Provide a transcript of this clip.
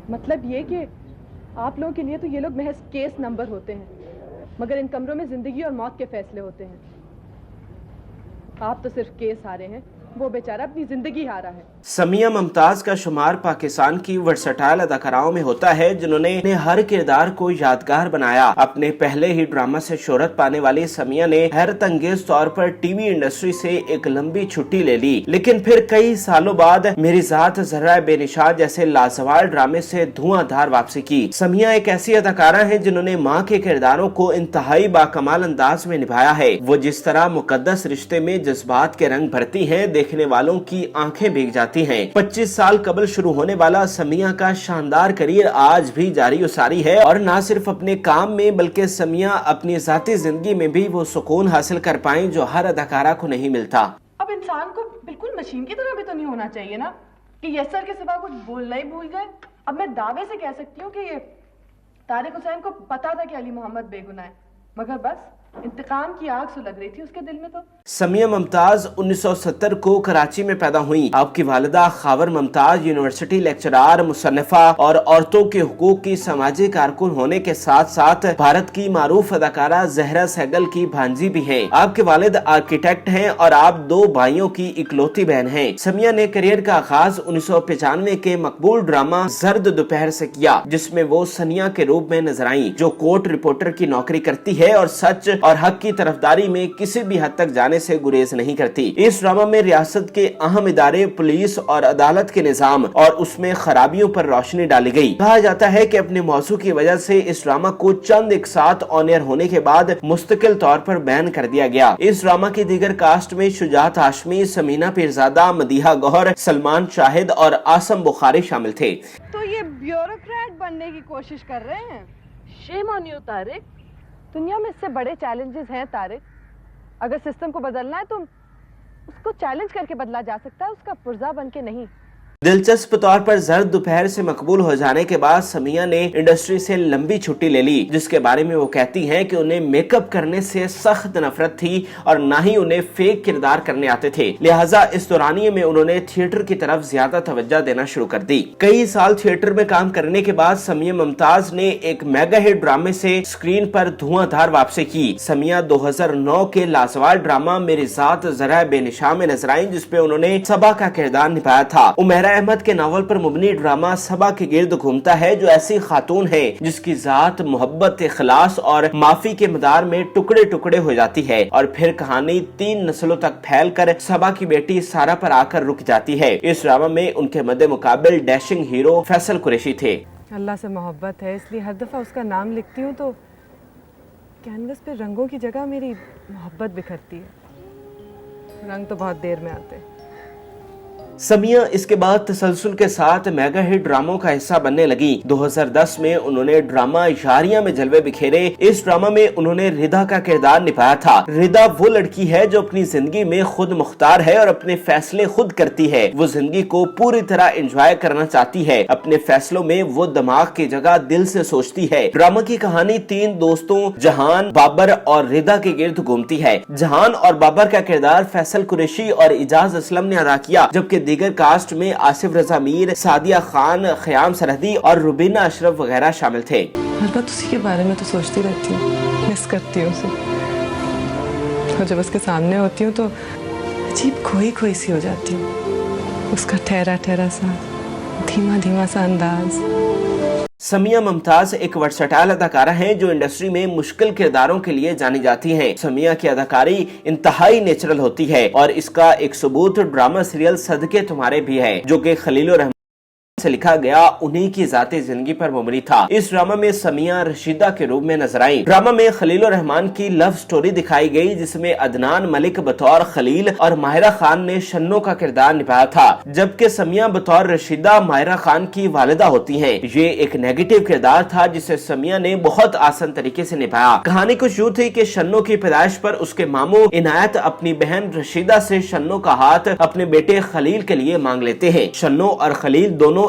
مطلب یہ کہ آپ لوگوں کے لیے تو یہ لوگ محض کیس نمبر ہوتے ہیں، مگر ان کمروں میں زندگی اور موت کے فیصلے ہوتے ہیں۔ آپ تو صرف کیس ہارے ہیں، وہ بیچارہ اپنی زندگی ہارا ہے۔ سمیہ ممتاز کا شمار پاکستان کی ورسٹائل اداکاراؤں میں ہوتا ہے جنہوں نے ہر کردار کو یادگار بنایا۔ اپنے پہلے ہی ڈرامہ سے شہرت پانے والی سمیہ نے حیرت انگیز طور پر ٹی وی انڈسٹری سے ایک لمبی چھٹی لے لی، لیکن پھر کئی سالوں بعد میری ذات ذرہ بے نشان جیسے لازوال ڈرامے سے دھواں دھار واپسی کی۔ سمیہ ایک ایسی اداکارہ ہیں جنہوں نے ماں کے کرداروں کو انتہائی باکمال انداز میں نبھایا ہے۔ وہ جس طرح مقدس رشتے میں جذبات کے رنگ بھرتی ہیں، دیکھنے والوں کی آنکھیں بھیگ جاتی ہیں۔ 25 سال قبل شروع ہونے والا سمیہ کا شاندار کریئر آج بھی جاری و ساری ہے، اور نہ صرف اپنے کام میں بلکہ سمیہ اپنی ذاتی زندگی میں بھی وہ سکون حاصل کر پائیں جو ہر اداکارہ کو نہیں ملتا۔ اب انسان کو بالکل مشین کی طرح بھی تو نہیں ہونا چاہیے نا کہ یس سر کے سوا کچھ بولنا ہی بھول جائے۔ اب میں دعوے سے کہہ سکتی ہوں کہ یہ طارق حسین کو پتا تھا کہ علی محمد بے گناہ ہے، مگر بس انتقام کی آگ سلگ رہی تھی اس کے دل میں۔ تو سمیہ ممتاز 1970 کو کراچی میں پیدا ہوئیں۔ آپ کی والدہ خاور ممتاز یونیورسٹی لیکچرار، مصنفہ اور عورتوں کے حقوق کی سماجی کارکن ہونے کے ساتھ ساتھ بھارت کی معروف اداکارہ زہرا سہگل کی بھانجی بھی ہیں۔ آپ کے والد آرکیٹیکٹ ہیں اور آپ 2 بھائیوں کی اکلوتی بہن ہیں۔ سمیہ نے کریئر کا آغاز 1995 کے مقبول ڈرامہ زرد دوپہر سے کیا، جس میں وہ سنیا کے روپ میں نظر آئیں، جو کورٹ رپورٹر کی نوکری کرتی ہے اور سچ اور حق کی طرفداری میں کسی بھی حد تک جانے سے گریز نہیں کرتی۔ اس ڈرامہ میں ریاست کے اہم ادارے، پولیس اور عدالت کے نظام اور اس میں خرابیوں پر روشنی ڈالی گئی۔ کہا جاتا ہے کہ اپنے موضوع کی وجہ سے اس ڈرامہ کو چند ایک ساتھ آن ایئر ہونے کے بعد مستقل طور پر بین کر دیا گیا۔ اس ڈرامہ کی دیگر کاسٹ میں شجاعت ہاشمی، سمینہ پیرزادہ، مدیحہ گوہر، سلمان شاہد اور آسم بخاری شامل تھے۔ تو یہ بیوروکریٹ بننے کی کوشش کر رہے ہیں؟ شیم آن یو طارق۔ دنیا میں اس سے بڑے چیلنجز ہیں طارق۔ اگر سسٹم کو بدلنا ہے تو اس کو چیلنج کر کے بدلا جا سکتا ہے، اس کا پرزہ بن کے نہیں۔ دلچسپ طور پر زرد دوپہر سے مقبول ہو جانے کے بعد سمیہ نے انڈسٹری سے لمبی چھٹی لے لی، جس کے بارے میں وہ کہتی ہیں کہ انہیں میک اپ کرنے سے سخت نفرت تھی اور نہ ہی انہیں فیک کردار کرنے آتے تھے، لہٰذا اس دورانیے میں انہوں نے تھیٹر کی طرف زیادہ توجہ دینا شروع کر دی۔ کئی سال تھیٹر میں کام کرنے کے بعد سمیہ ممتاز نے ایک میگا ہٹ ڈرامے سے اسکرین پر دھواں دھار واپسی کی۔ سمیہ 2009 کے لازوال ڈرامہ میری ذات ذرہ بے نشان میں نظر آئیں، جس پہ انہوں نے صبا کا کردار نبھایا تھا۔ عمیرہ احمد کے ناول پر مبنی ڈرامہ صبا کے گرد گھومتا ہے، جو ایسی خاتون ہے جس کی ذات محبت، اخلاص اور معافی کے مدار میں ٹکڑے ٹکڑے ہو جاتی ہے، اور پھر کہانی 3 نسلوں تک پھیل کر صبا کی بیٹی سارا پر آ کر رک جاتی ہے۔ اس ڈرامہ میں ان کے مد مقابل ڈیشنگ ہیرو فیصل قریشی تھے۔ اللہ سے محبت ہے، اس لیے ہر دفعہ اس کا نام لکھتی ہوں تو کینوس پہ رنگوں کی جگہ میری محبت بکھرتی ہے۔ رنگ تو بہت دیر میں آتے۔ سمیہ اس کے بعد تسلسل کے ساتھ میگا ہٹ ڈراموں کا حصہ بننے لگی۔ 2010 میں انہوں نے ڈرامہ یاریاں میں جلوے بکھیرے۔ اس ڈرامہ میں انہوں نے ردا کا کردار نبھایا تھا۔ ردا وہ لڑکی ہے جو اپنی زندگی میں خود مختار ہے اور اپنے فیصلے خود کرتی ہے۔ وہ زندگی کو پوری طرح انجوائے کرنا چاہتی ہے۔ اپنے فیصلوں میں وہ دماغ کی جگہ دل سے سوچتی ہے۔ ڈرامہ کی کہانی 3 دوستوں جہان، بابر اور ردا کے گرد گھومتی ہے۔ جہان اور بابر کا کردار فیصل قریشی اور اعجاز اسلم نے ادا کیا، جبکہ دیگر کاسٹ میں آصف رضا میر، سعدیہ خان، خیام سرحدی اور روبینہ اشرف وغیرہ شامل تھے۔ ہر بات اسی کے بارے میں تو سوچتی رہتی ہوں، مس کرتی ہوں اسے، اور جب اس کے سامنے ہوتی ہوں تو عجیب کھوئی کھوئی سی ہو جاتی ہوں۔ اس کا ٹھہرا ٹھہرا سا، دھیما دھیما سا انداز۔ سمیہ ممتاز ایک ورسٹائل اداکارہ ہیں جو انڈسٹری میں مشکل کرداروں کے لیے جانی جاتی ہیں۔ سمیہ کی اداکاری انتہائی نیچرل ہوتی ہے، اور اس کا ایک ثبوت ڈرامہ سیریل صدقے تمہارے بھی ہے، جو کہ خلیل الرحمن سے لکھا گیا انہی کی ذاتی زندگی پر مبنی تھا۔ اس ڈرامہ میں سمیہ رشیدہ کے روپ میں نظر آئیں۔ ڈرامہ میں خلیل الرحمن کی لو سٹوری دکھائی گئی، جس میں عدنان ملک بطور خلیل اور ماہرہ خان نے شنو کا کردار نبھایا تھا، جبکہ سمیہ بطور رشیدہ ماہرہ خان کی والدہ ہوتی ہیں۔ یہ ایک نیگیٹو کردار تھا جسے سمیہ نے بہت آسان طریقے سے نبھایا۔ کہانی کچھ یوں تھی کہ شنو کی پیدائش پر اس کے ماموں عنایت اپنی بہن رشیدہ سے شنو کا ہاتھ اپنے بیٹے خلیل کے لیے مانگ لیتے ہیں۔ شنو اور خلیل دونوں